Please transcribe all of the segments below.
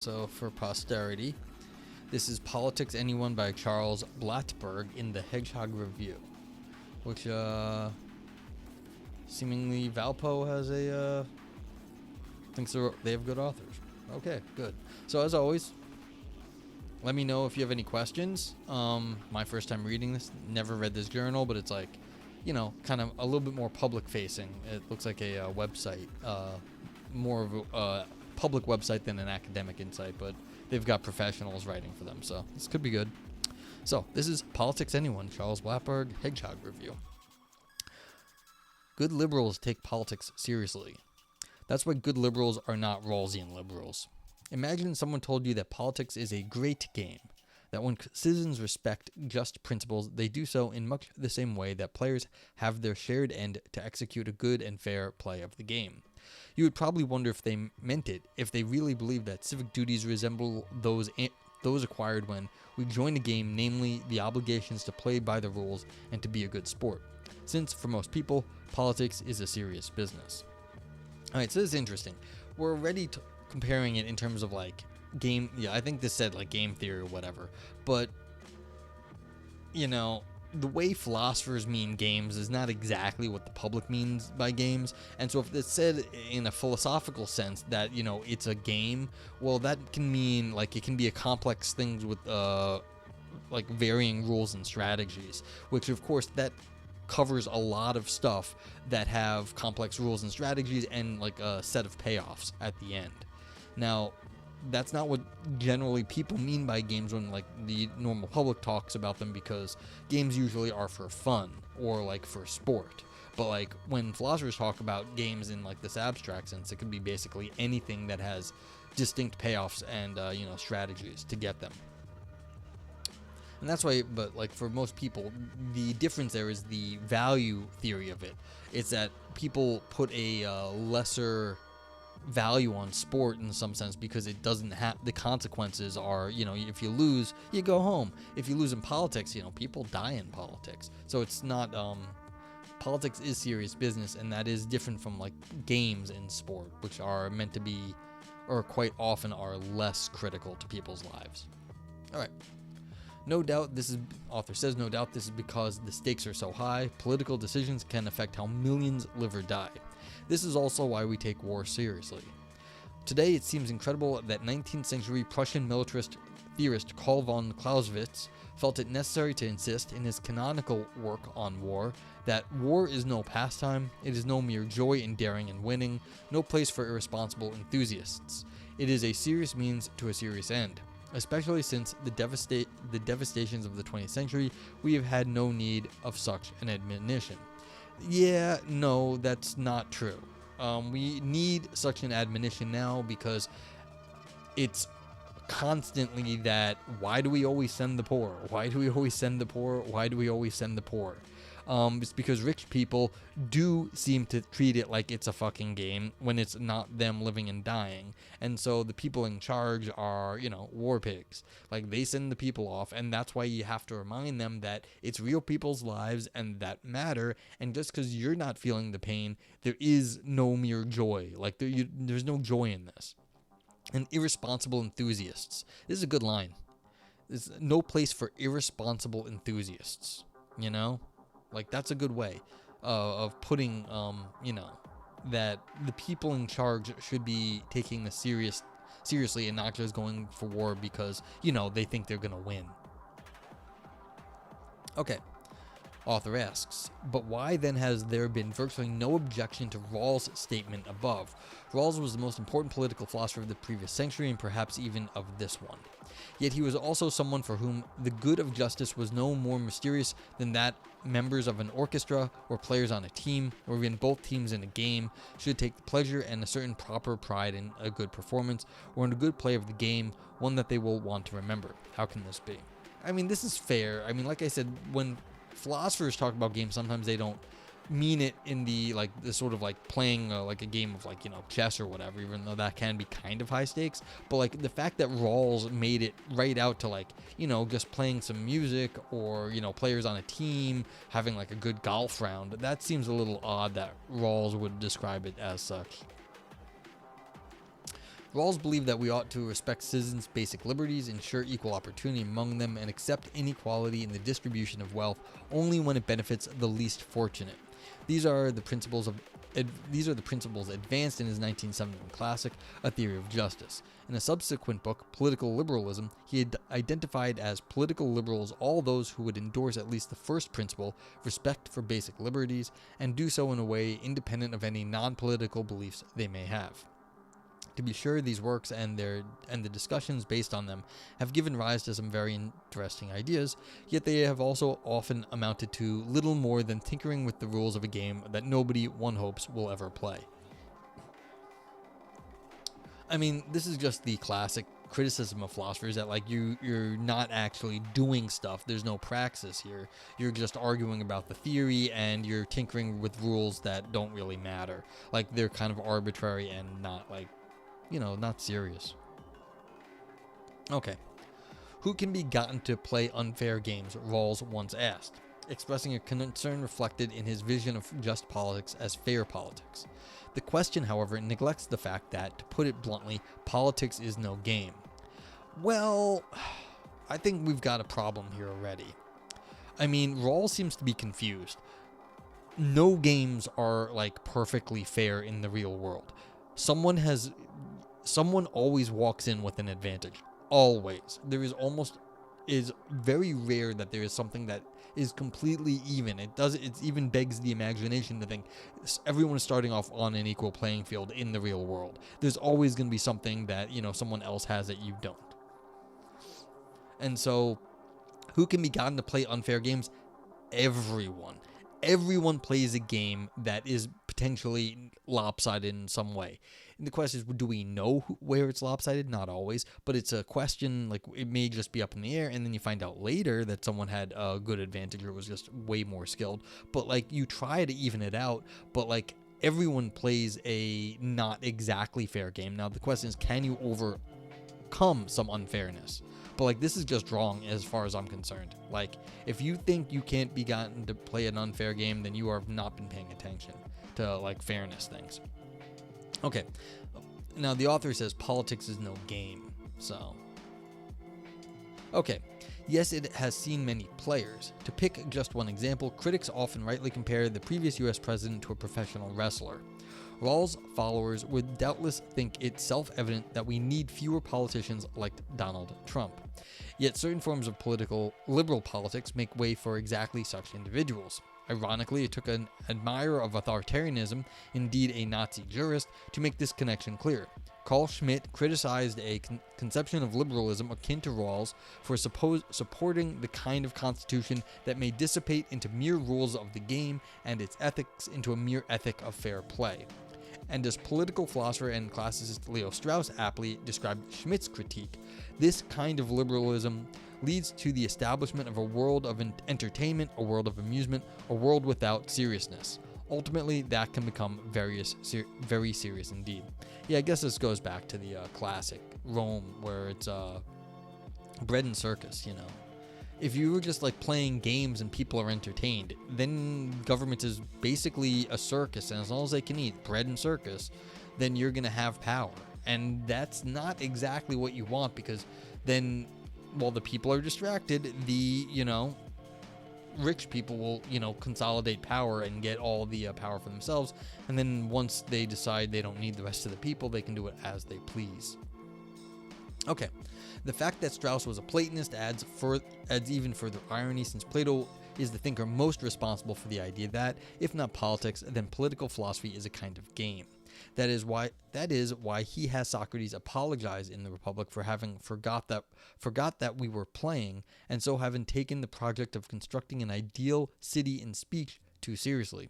So for posterity, this is Politics Anyone by Charles Blattberg in the Hedgehog Review, which seemingly Valpo has thinks they have good authors. Okay, good. So as always, let me know if you have any questions. My first time reading this, never read this journal, but it's like, kind of a little bit more public facing. It looks like a website, more of a public website than an academic insight, but they've got professionals writing for them, so this could be good. So this is Politics Anyone, Charles Blattberg, Hedgehog Review. Good liberals take politics seriously. That's why good liberals are not Rawlsian liberals. Imagine someone told you that politics is a great game, that when citizens respect just principles, they do so in much the same way that players have their shared end to execute a good and fair play of the game. You would probably wonder if they meant it, if they really believed that civic duties resemble those acquired when we join a game, namely the obligations to play by the rules and to be a good sport. Since, for most people, politics is a serious business. Alright, so this is interesting. We're already comparing it in terms of like game, I think this said like game theory or whatever, but the way philosophers mean games is not exactly what the public means by games. And so if it's said in a philosophical sense that, it's a game, well, that can mean like it can be a complex thing with like varying rules and strategies, which of course that covers a lot of stuff that have complex rules and strategies and like a set of payoffs at the end. Now, that's not what generally people mean by games when like the normal public talks about them, because games usually are for fun or like for sport. But like when philosophers talk about games in like this abstract sense, it could be basically anything that has distinct payoffs and strategies to get them. And that's why, but like for most people, the difference there is the value theory of it. It's that people put a lesser value on sport in some sense because it doesn't have the consequences are, if you lose, you go home. If you lose in politics, people die in politics. So it's not, politics is serious business, and that is different from like games in sport, which are meant to be, or quite often are less critical to people's lives. All right. No doubt this is, author says, no doubt this is because the stakes are so high, political decisions can affect how millions live or die. This is also why we take war seriously. Today, it seems incredible that 19th century Prussian militarist theorist Karl von Clausewitz felt it necessary to insist in his canonical work on war that war is no pastime, it is no mere joy in daring and winning, no place for irresponsible enthusiasts. It is a serious means to a serious end. Especially since the devastations of the 20th century, we have had no need of such an admonition. Yeah, no, that's not true. We need such an admonition now because it's constantly that, why do we always send the poor? Why do we always send the poor? Why do we always send the poor? It's because rich people do seem to treat it like it's a fucking game when it's not them living and dying. And so the people in charge are, war pigs. Like, they send the people off, and that's why you have to remind them that it's real people's lives and that matter. And just because you're not feeling the pain, there is no mere joy. Like, there's no joy in this. And irresponsible enthusiasts. This is a good line. There's no place for irresponsible enthusiasts, Like, that's a good way of putting, that the people in charge should be taking this seriously and not just going for war because, they think they're going to win. Okay. Author asks, but why then has there been virtually no objection to Rawls' statement above? Rawls was the most important political philosopher of the previous century and perhaps even of this one. Yet he was also someone for whom the good of justice was no more mysterious than that members of an orchestra or players on a team, or even both teams in a game, should take pleasure and a certain proper pride in a good performance or in a good play of the game, one that they will want to remember. How can this be? I mean, this is fair. I mean, like I said, when philosophers talk about games, sometimes they don't mean it in the sort of like playing like a game of like chess or whatever, even though that can be kind of high stakes. But like the fact that Rawls made it right out to like just playing some music or players on a team having like a good golf round, that seems a little odd that Rawls would describe it as such. Rawls believed that we ought to respect citizens' basic liberties, ensure equal opportunity among them, and accept inequality in the distribution of wealth only when it benefits the least fortunate. These are the principles advanced in his 1971 classic, A Theory of Justice. In a subsequent book, Political Liberalism, he had identified as political liberals all those who would endorse at least the first principle, respect for basic liberties, and do so in a way independent of any non-political beliefs they may have. To be sure, these works and the discussions based on them have given rise to some very interesting ideas, yet they have also often amounted to little more than tinkering with the rules of a game that nobody, one hopes, will ever play. I mean, this is just the classic criticism of philosophers that, like, you're not actually doing stuff. There's no praxis here. You're just arguing about the theory, and you're tinkering with rules that don't really matter. Like, they're kind of arbitrary and not, like, not serious. Okay. Who can be gotten to play unfair games? Rawls once asked, expressing a concern reflected in his vision of just politics as fair politics. The question, however, neglects the fact that, to put it bluntly, politics is no game. Well, I think we've got a problem here already. I mean, Rawls seems to be confused. No games are, like, perfectly fair in the real world. Someone always walks in with an advantage. Always. Is very rare that there is something that is completely even. It even begs the imagination to think everyone is starting off on an equal playing field in the real world. There's always going to be something that, someone else has that you don't. And so, who can be gotten to play unfair games? Everyone. Everyone plays a game that is potentially lopsided in some way. And the question is, do we know where it's lopsided? Not always, but it's a question, like, it may just be up in the air, and then you find out later that someone had a good advantage or was just way more skilled. But, like, you try to even it out, but, like, everyone plays a not exactly fair game. Now, the question is, can you overcome some unfairness? But, like, this is just wrong as far as I'm concerned. Like, if you think you can't be gotten to play an unfair game, then you have not been paying attention to, like, fairness things. Okay, now the author says politics is no game, so. Okay, yes, it has seen many players. To pick just one example, critics often rightly compare the previous US president to a professional wrestler. Rawls' followers would doubtless think it self-evident that we need fewer politicians like Donald Trump. Yet certain forms of liberal politics make way for exactly such individuals. Ironically, it took an admirer of authoritarianism, indeed a Nazi jurist, to make this connection clear. Carl Schmitt criticized a conception of liberalism akin to Rawls for supporting the kind of constitution that may dissipate into mere rules of the game and its ethics into a mere ethic of fair play. And as political philosopher and classicist Leo Strauss aptly described Schmitt's critique, this kind of liberalism leads to the establishment of a world of entertainment, a world of amusement, a world without seriousness. Ultimately, that can become very serious indeed. Yeah, I guess this goes back to the classic Rome, where it's bread and circus, If you were just, like, playing games and people are entertained, then government is basically a circus, and as long as they can eat bread and circus, then you're going to have power. And that's not exactly what you want, because then, while the people are distracted, the, rich people will, consolidate power and get all the power for themselves. And then once they decide they don't need the rest of the people, they can do it as they please. Okay. The fact that Strauss was a Platonist adds even further irony, since Plato is the thinker most responsible for the idea that, if not politics, then political philosophy is a kind of game. That is why he has Socrates apologize in the Republic for having forgot that we were playing, and so having taken the project of constructing an ideal city in speech too seriously.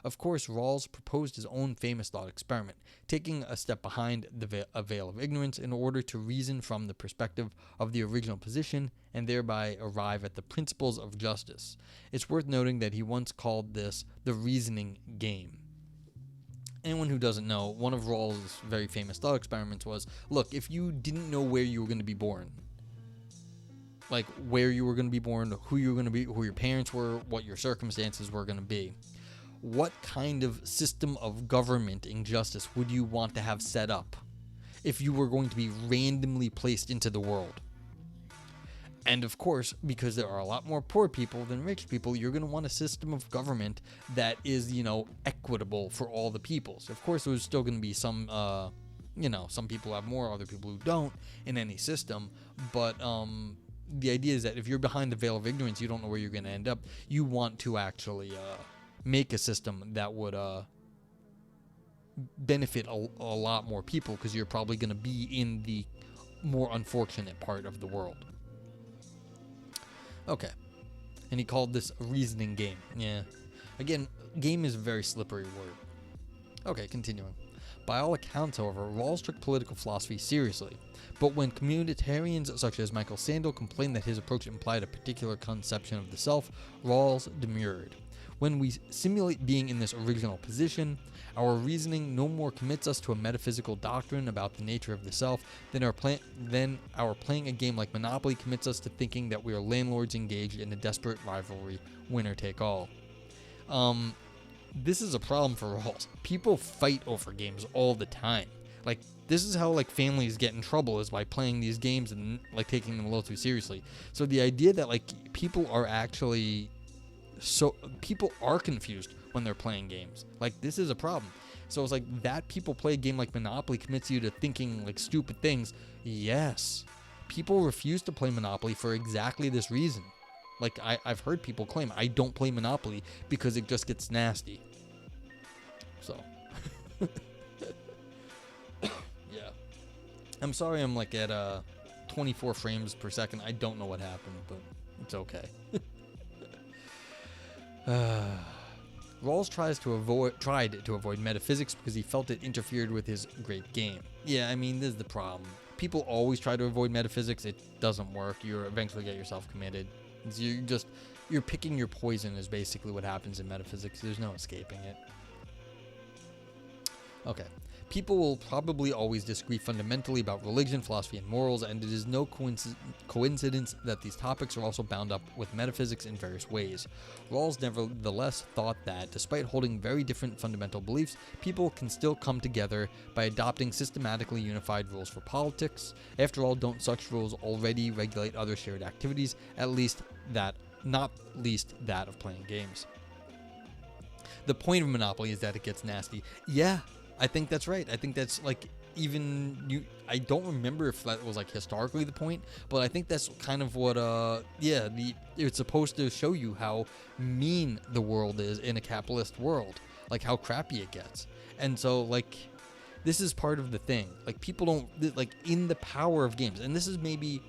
Of course, Rawls proposed his own famous thought experiment, taking a step behind a veil of ignorance in order to reason from the perspective of the original position and thereby arrive at the principles of justice. It's worth noting that he once called this the reasoning game. Anyone who doesn't know, one of Rawls' very famous thought experiments was, look, if you didn't know where you were going to be born, like where you were going to be born, who you were going to be, who your parents were, what your circumstances were going to be, what kind of system of government and justice would you want to have set up? if you were going to be randomly placed into the world. And of course, because there are a lot more poor people than rich people, you're going to want a system of government that is, equitable for all the people. So of course, there's still going to be some, some people have more, other people who don't in any system. But the idea is that if you're behind the veil of ignorance, you don't know where you're going to end up. You want to actually make a system that would benefit a lot more people, because you're probably going to be in the more unfortunate part of the world. Okay. And he called this a reasoning game. Yeah. Again, game is a very slippery word. Okay, continuing. By all accounts, however, Rawls took political philosophy seriously. But when communitarians such as Michael Sandel complained that his approach implied a particular conception of the self, Rawls demurred. When we simulate being in this original position, our reasoning no more commits us to a metaphysical doctrine about the nature of the self than our playing a game like Monopoly commits us to thinking that we are landlords engaged in a desperate rivalry, winner take all. This is a problem for Rawls. People fight over games all the time. Like, this is how families get in trouble, is by playing these games and taking them a little too seriously. So the idea that people are actually people are confused when they're playing games. This is a problem. So it's that people play a game like Monopoly commits you to thinking stupid things. Yes. People refuse to play Monopoly for exactly this reason. I've heard people claim, I don't play Monopoly because it just gets nasty. So. Yeah. I'm sorry I'm at 24 frames per second. I don't know what happened, but it's okay. Rawls tried to avoid metaphysics because he felt it interfered with his great game. Yeah, this is the problem. People always try to avoid metaphysics. It doesn't work. You eventually get yourself committed. You're picking your poison is basically what happens in metaphysics. There's no escaping it. Okay. People will probably always disagree fundamentally about religion, philosophy, and morals, and it is no coincidence that these topics are also bound up with metaphysics in various ways. Rawls nevertheless thought that, despite holding very different fundamental beliefs, people can still come together by adopting systematically unified rules for politics. After all, don't such rules already regulate other shared activities, not least that of playing games? The point of Monopoly is that it gets nasty. Yeah. I think that's right. I think that's I don't remember if that was historically the point, but I think that's kind of what it's supposed to show you how mean the world is in a capitalist world, how crappy it gets. And so this is part of the thing. People don't in the power of games, and this is maybe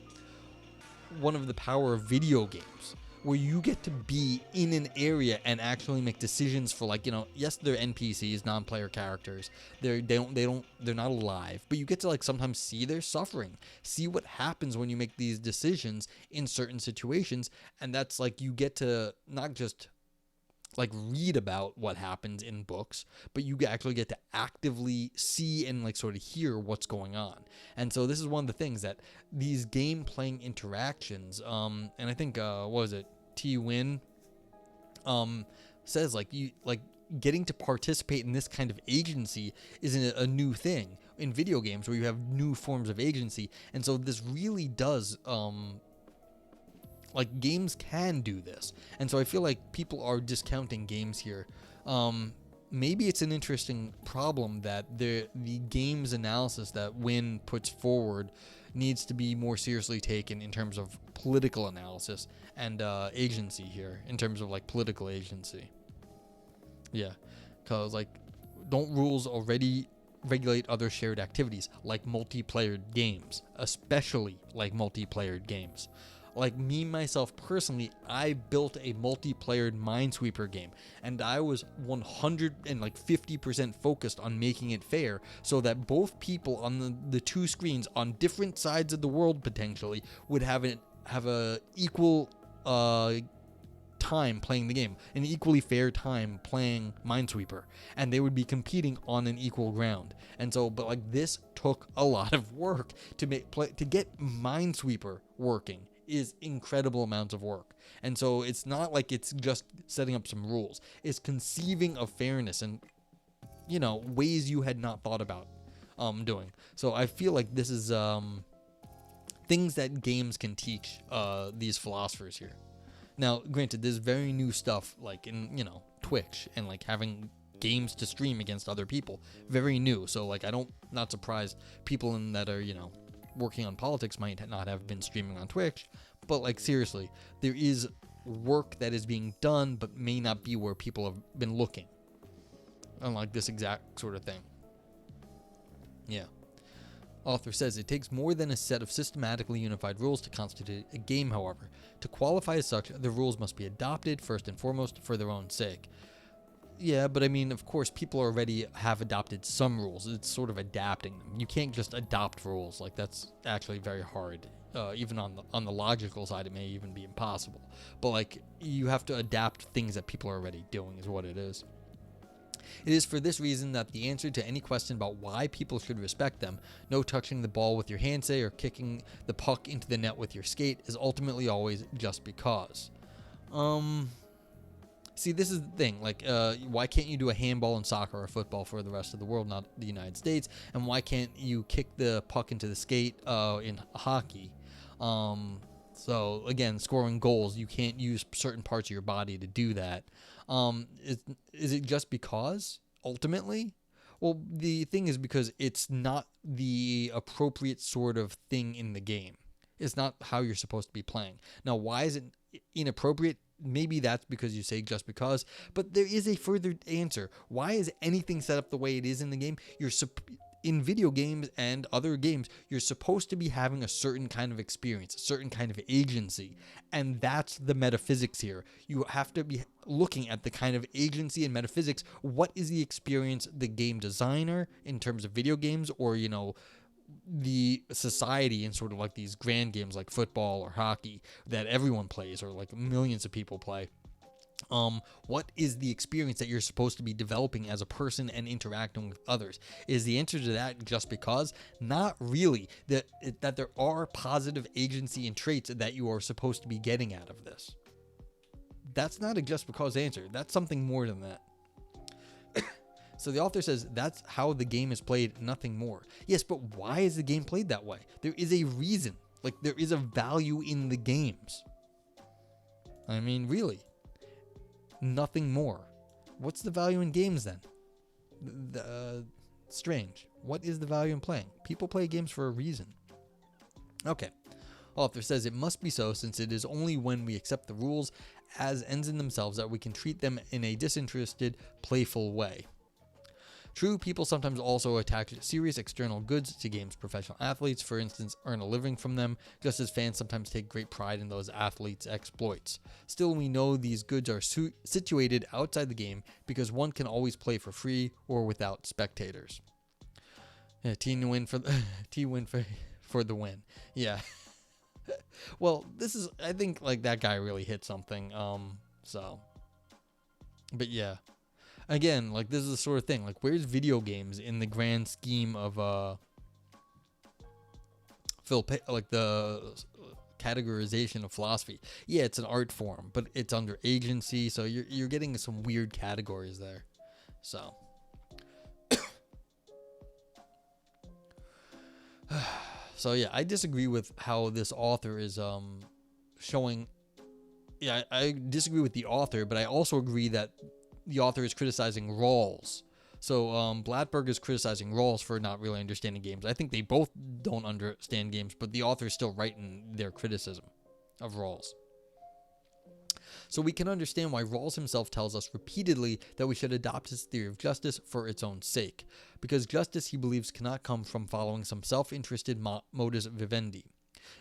one of the power of video games, where you get to be in an area and actually make decisions for yes, they're NPCs, non-player characters. They're not alive, but you get to sometimes see their suffering, see what happens when you make these decisions in certain situations, and that's you get to not just read about what happens in books, but you actually get to actively see and sort of hear what's going on. And so this is one of the things that these game playing interactions, and I think what was it, T. Win says getting to participate in this kind of agency isn't a new thing in video games, where you have new forms of agency. And so this really does games can do this. And so I feel people are discounting games here. Maybe it's an interesting problem that the games analysis that Win puts forward needs to be more seriously taken in terms of political analysis and agency here, in terms of political agency. Yeah, because don't rules already regulate other shared activities like multiplayer games, especially multiplayer games? Me, myself, personally, I built a multiplayer Minesweeper game, and I was 150% focused on making it fair so that both people on the two screens on different sides of the world potentially would have a equal time playing the game, an equally fair time playing Minesweeper, and they would be competing on an equal ground. And so, but this took a lot of work to get Minesweeper working. Is incredible amounts of work. And so it's not it's just setting up some rules. It's conceiving of fairness and ways you had not thought about doing. So I feel like this is things that games can teach these philosophers here. Now, granted, there's very new stuff like in, Twitch and like having games to stream against other people. Very new. So like not surprised people that are, working on politics might not have been streaming on Twitch, but like seriously, there is work that is being done but may not be where people have been looking. Unlike this exact sort of thing. Yeah. Author says it takes more than a set of systematically unified rules to constitute a game, however. To qualify as such, the rules must be adopted first and foremost for their own sake. Yeah, but I mean, of course, people already have adopted some rules. It's sort of adapting them. You can't just adopt rules. Like, that's actually very hard. Even on the logical side, it may even be impossible. But, like, you have to adapt things that people are already doing is what it is. It is for this reason that the answer to any question about why people should respect them, no touching the ball with your hand, say, or kicking the puck into the net with your skate, is ultimately always just because. See, this is the thing. Like, why can't you do a handball and soccer or football for the rest of the world, not the United States? And why can't you kick the puck into the skate in hockey? So, again, scoring goals, you can't use certain parts of your body to do that. Is it just because, ultimately? Well, the thing is because it's not the appropriate sort of thing in the game. It's not how you're supposed to be playing. Now, why is it inappropriate? Maybe that's because you say just because, but there is a further answer. Why is anything set up the way it is in the game? In video games and other games, you're supposed to be having a certain kind of experience, a certain kind of agency, and that's the metaphysics here. You have to be looking at the kind of agency and metaphysics. What is the experience the game designer in terms of video games, or the society in sort of like these grand games like football or hockey that everyone plays or like millions of people play? What is the experience that you're supposed to be developing as a person and interacting with others? Is the answer to that just because? Not really. That there are positive agency and traits that you are supposed to be getting out of this. That's not a just because answer. That's something more than that. So the author says that's how the game is played, nothing more. Yes, but why is the game played that way? There is a reason. Like, there is a value in the games. I mean, really. Nothing more. What's the value in games then? Strange. What is the value in playing? People play games for a reason. Okay. Author says it must be so, since it is only when we accept the rules as ends in themselves that we can treat them in a disinterested, playful way. True, people sometimes also attach serious external goods to games. Professional athletes, for instance, earn a living from them, just as fans sometimes take great pride in those athletes' exploits. Still, we know these goods are situated outside the game because one can always play for free or without spectators. Yeah, T-win for the win. Yeah. Well, this is, I think, like, that guy really hit something. But yeah. Again, like, this is the sort of thing. Like, where's video games in the grand scheme of the categorization of philosophy? Yeah, it's an art form, but it's under agency, so you're getting some weird categories there. So, yeah, I disagree with how this author is showing. Yeah, I disagree with the author, but I also agree that the author is criticizing Rawls. So Blattberg is criticizing Rawls for not really understanding games. I think they both don't understand games, but the author is still right in their criticism of Rawls. So we can understand why Rawls himself tells us repeatedly that we should adopt his theory of justice for its own sake, because justice, he believes, cannot come from following some self-interested modus vivendi.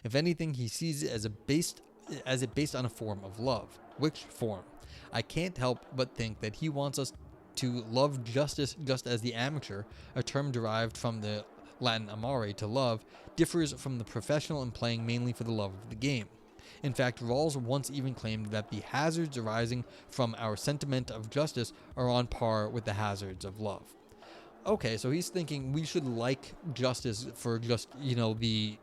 If anything, he sees it as based on a form of love. Which form? I can't help but think that he wants us to love justice just as the amateur, a term derived from the Latin amare, to love, differs from the professional in playing mainly for the love of the game. In fact, Rawls once even claimed that the hazards arising from our sentiment of justice are on par with the hazards of love. Okay, so he's thinking we should like justice for just, the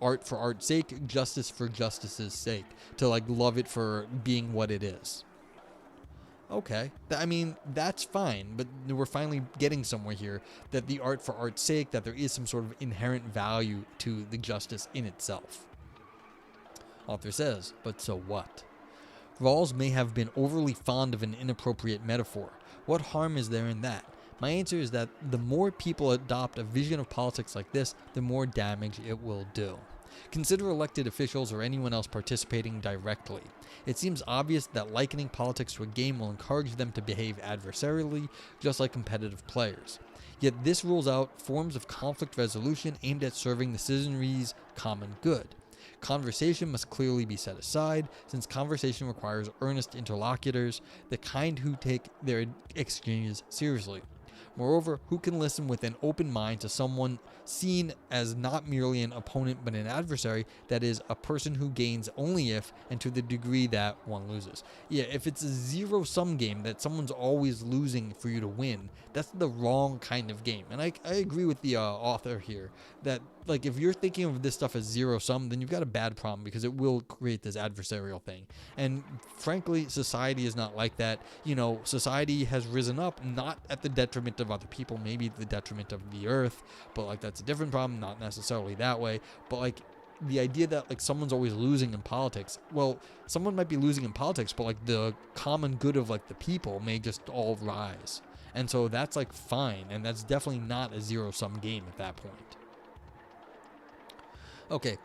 art for art's sake, justice for justice's sake, to like love it for being what it is. Okay, I mean, that's fine, but we're finally getting somewhere here, that the art for art's sake, that there is some sort of inherent value to the justice in itself. Author says, but so what? Rawls may have been overly fond of an inappropriate metaphor. What harm is there in that? My answer is that the more people adopt a vision of politics like this, the more damage it will do. Consider elected officials or anyone else participating directly. It seems obvious that likening politics to a game will encourage them to behave adversarially, just like competitive players. Yet this rules out forms of conflict resolution aimed at serving the citizenry's common good. Conversation must clearly be set aside, since conversation requires earnest interlocutors, the kind who take their exchanges seriously. Moreover, who can listen with an open mind to someone seen as not merely an opponent but an adversary, that is, a person who gains only if and to the degree that one loses? Yeah, if it's a zero-sum game that someone's always losing for you to win, that's the wrong kind of game. And I agree with the author here that, like, if you're thinking of this stuff as zero-sum, then you've got a bad problem, because it will create this adversarial thing. And frankly, society is not like that. You know, society has risen up not at the detriment of other people, maybe the detriment of the earth, but like that's a different problem, not necessarily that way. But like the idea that like someone's always losing in politics, well, someone might be losing in politics, but like the common good of like the people may just all rise. And so that's like fine, and that's definitely not a zero-sum game at that point. Okay,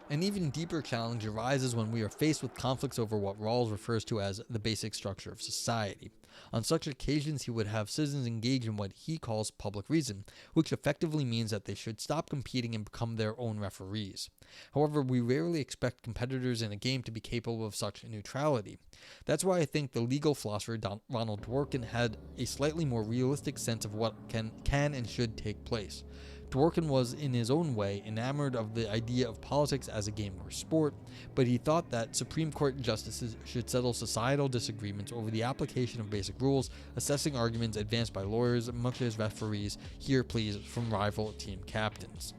an even deeper challenge arises when we are faced with conflicts over what Rawls refers to as the basic structure of society. On such occasions, he would have citizens engage in what he calls public reason, which effectively means that they should stop competing and become their own referees. However, we rarely expect competitors in a game to be capable of such neutrality. That's why I think the legal philosopher Ronald Dworkin had a slightly more realistic sense of what can and should take place. Dworkin was, in his own way, enamored of the idea of politics as a game or sport, but he thought that Supreme Court justices should settle societal disagreements over the application of basic rules, assessing arguments advanced by lawyers much as referees, here please, from rival team captains.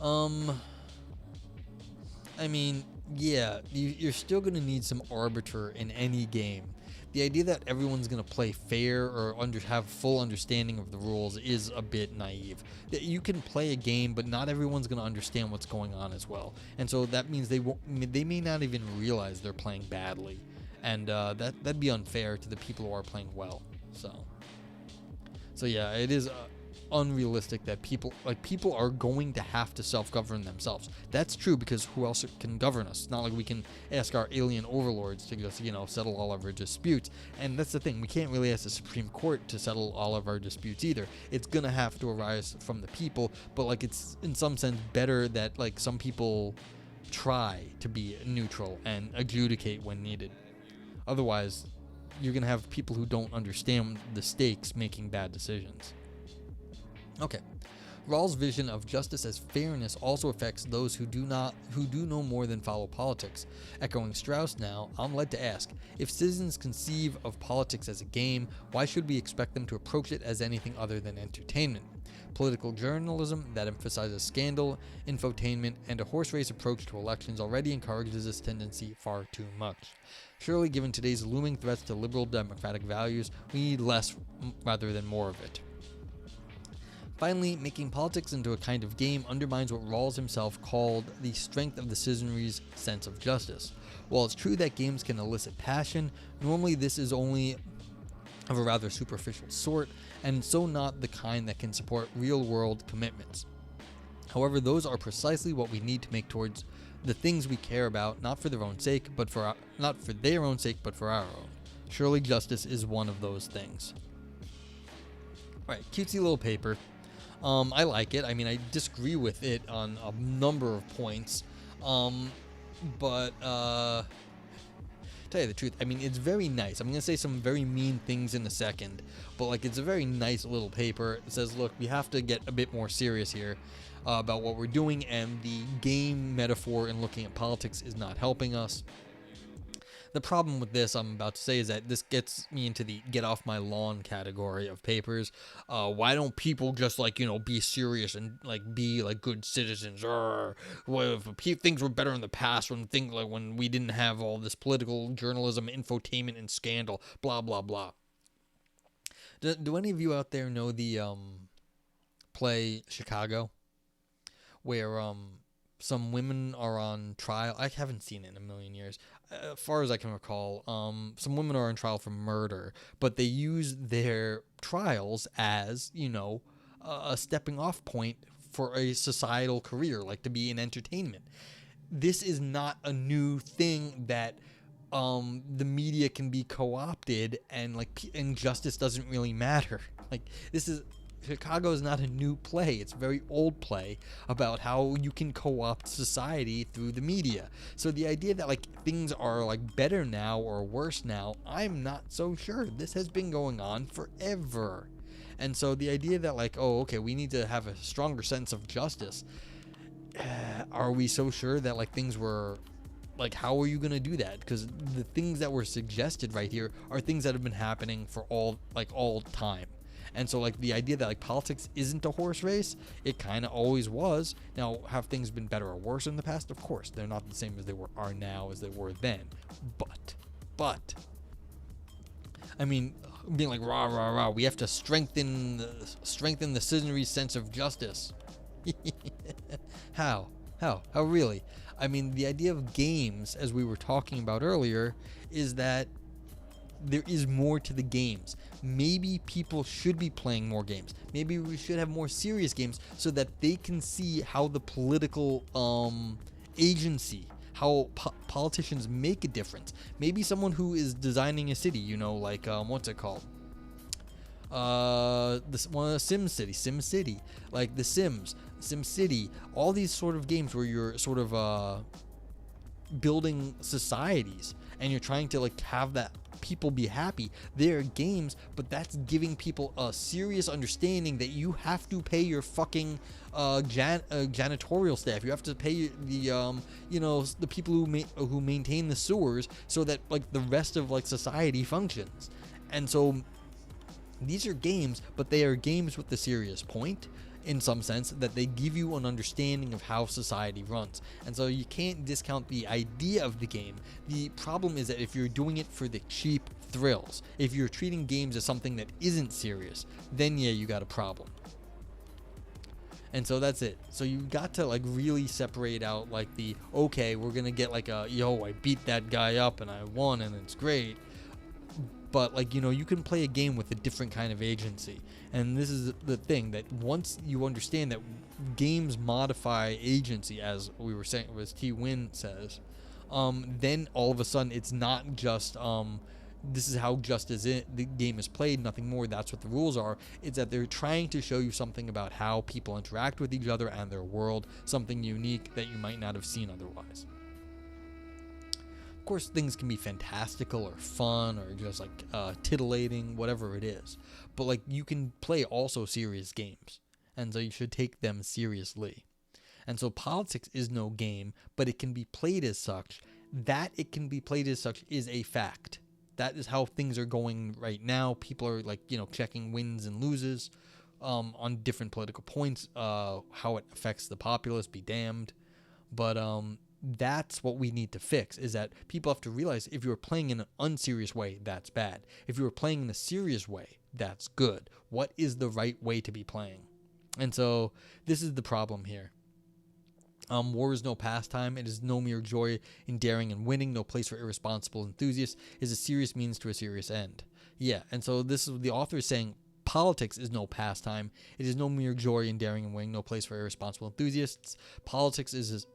I mean, yeah, you're still going to need some arbiter in any game. The idea that everyone's going to play fair or have full understanding of the rules is a bit naive. That you can play a game, but not everyone's going to understand what's going on as well. And so that means they may not even realize they're playing badly. And that'd be unfair to the people who are playing well. So yeah, it is unrealistic that people are going to have to self-govern themselves. That's true, because who else can govern us? It's not like we can ask our alien overlords to just, settle all of our disputes. And that's the thing, we can't really ask the Supreme Court to settle all of our disputes either. It's gonna have to arise from the people, but like it's in some sense better that like some people try to be neutral and adjudicate when needed. Otherwise, you're gonna have people who don't understand the stakes making bad decisions. Okay, Rawls' vision of justice as fairness also affects those who do no more than follow politics. Echoing Strauss now, I'm led to ask, if citizens conceive of politics as a game, why should we expect them to approach it as anything other than entertainment? Political journalism that emphasizes scandal, infotainment, and a horse race approach to elections already encourages this tendency far too much. Surely, given today's looming threats to liberal democratic values, we need less rather than more of it. Finally, making politics into a kind of game undermines what Rawls himself called the strength of the citizenry's sense of justice. While it's true that games can elicit passion, normally this is only of a rather superficial sort, and so not the kind that can support real-world commitments. However, those are precisely what we need to make towards the things we care about, not for their own sake, but for our own. Surely justice is one of those things. Alright, cutesy little paper. I like it. I mean, I disagree with it on a number of points. But tell you the truth, I mean, it's very nice. I'm going to say some very mean things in a second, but like it's a very nice little paper. It says, look, we have to get a bit more serious here about what we're doing, and the game metaphor in looking at politics is not helping us. The problem with this I'm about to say is that this gets me into the get off my lawn category of papers. Why don't people just like, be serious and like be like good citizens? Well, if things were better in the past when we didn't have all this political journalism, infotainment, and scandal, blah blah blah. Do any of you out there know the play Chicago, where some women are on trial? I haven't seen it in a million years. As far as I can recall, some women are on trial for murder, but they use their trials as, a stepping off point for a societal career, like to be in entertainment. This is not a new thing that the media can be co-opted, and like injustice doesn't really matter. Like, this is Chicago is not a new play. It's a very old play about how you can co-opt society through the media. So the idea that like things are like better now or worse now, I'm not so sure. This has been going on forever. And so the idea that like, oh, okay, we need to have a stronger sense of justice. Are we so sure that like things were like, how are you going to do that? Because the things that were suggested right here are things that have been happening for all time. And so like the idea that like politics isn't a horse race, it kind of always was. Now, have things been better or worse in the past? Of course, they're not the same as they are now as they were then. But I mean, being like rah rah rah, we have to strengthen the citizenry's sense of justice. How really? I mean, the idea of games, as we were talking about earlier, is that there is more to the games. Maybe people should be playing more games. Maybe we should have more serious games so that they can see how the political agency, how politicians make a difference. Maybe someone who is designing a city, like what's it called? This one, SimCity, like The Sims, SimCity, all these sort of games where you're sort of building societies and you're trying to like have that people be happy. They're games, but that's giving people a serious understanding that you have to pay your fucking janitorial staff. You have to pay the the people who maintain the sewers so that like the rest of like society functions. And so these are games, but they are games with the serious point, in some sense, that they give you an understanding of how society runs. And so you can't discount the idea of the game. The problem is that if you're doing it for the cheap thrills, if you're treating games as something that isn't serious, then yeah, you got a problem. And so that's it. So you got to like really separate out like the, okay, we're gonna get like a, yo, I beat that guy up and I won and it's great. But like, you can play a game with a different kind of agency. And this is the thing, that once you understand that games modify agency, as we were saying, as T. Win says, then all of a sudden it's not just this is how the game is played, nothing more. That's what the rules are. It's that they're trying to show you something about how people interact with each other and their world, something unique that you might not have seen otherwise. Of course, things can be fantastical or fun or just like titillating, whatever it is. But like, you can play also serious games, and so you should take them seriously. And so politics is no game, but it can be played as such. That it can be played as such is a fact. That is how things are going right now. People are like, checking wins and loses on different political points. How it affects the populace, be damned. But that's what we need to fix, is that people have to realize if you're playing in an unserious way, that's bad. If you're playing in a serious way, that's good. What is the right way to be playing? And so this is the problem here. War is no pastime. It is no mere joy in daring and winning. No place for irresponsible enthusiasts. It is a serious means to a serious end. Yeah, and so this is the author is saying, politics is no pastime. It is no mere joy in daring and winning. No place for irresponsible enthusiasts. Politics is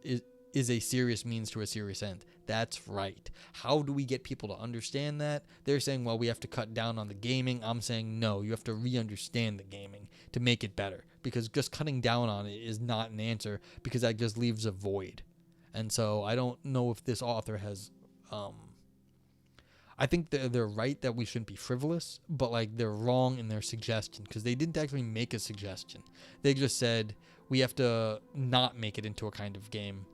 a serious means to a serious end. That's right. How do we get people to understand that? They're saying, well, we have to cut down on the gaming. I'm saying, no, you have to re-understand the gaming to make it better, because just cutting down on it is not an answer, because that just leaves a void. And so I don't know if this author has... I think they're right that we shouldn't be frivolous, but like they're wrong in their suggestion, because they didn't actually make a suggestion. They just said we have to not make it into a kind of game.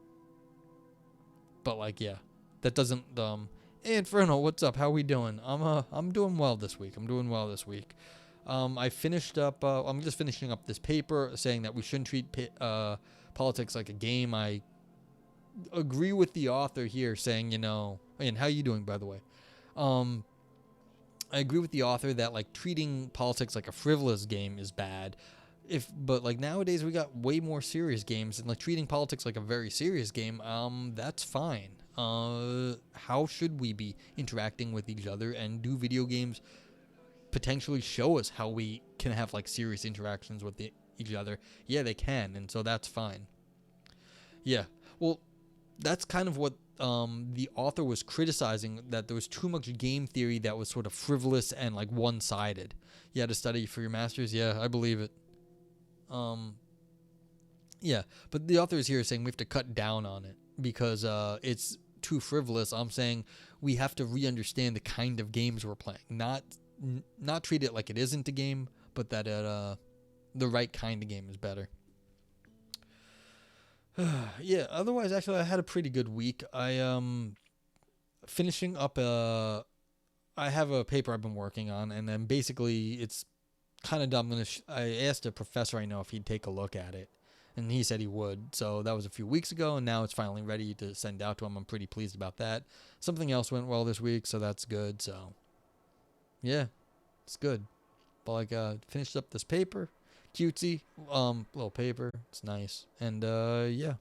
But like, yeah, that doesn't Hey Inferno, what's up? How we doing? I'm doing well this week. I finished up. I'm just finishing up this paper saying that we shouldn't treat politics like a game. I agree with the author here, saying, and how you doing, by the way? Um, I agree with the author that like treating politics like a frivolous game is bad. But like nowadays we got way more serious games, and like treating politics like a very serious game, that's fine. How should we be interacting with each other, and do video games potentially show us how we can have like serious interactions with each other? Yeah, they can, and so that's fine. Yeah. Well, that's kind of what the author was criticizing, that there was too much game theory that was sort of frivolous and like one-sided. You had to study for your master's? Yeah, I believe it. Um, yeah, but the author is here saying we have to cut down on it because it's too frivolous. I'm saying we have to re-understand the kind of games we're playing, not treat it like it isn't a game, but that the right kind of game is better. Yeah. Otherwise, actually, I had a pretty good week. I finishing up I have a paper I've been working on, and then basically it's kind of dumb. I asked a professor I know if he'd take a look at it, and he said he would. So that was a few weeks ago, and now it's finally ready to send out to him. I'm pretty pleased about that. Something else went well this week, so that's good. So yeah, it's good. But like, finished up this paper, cutesy, little paper. It's nice, and yeah.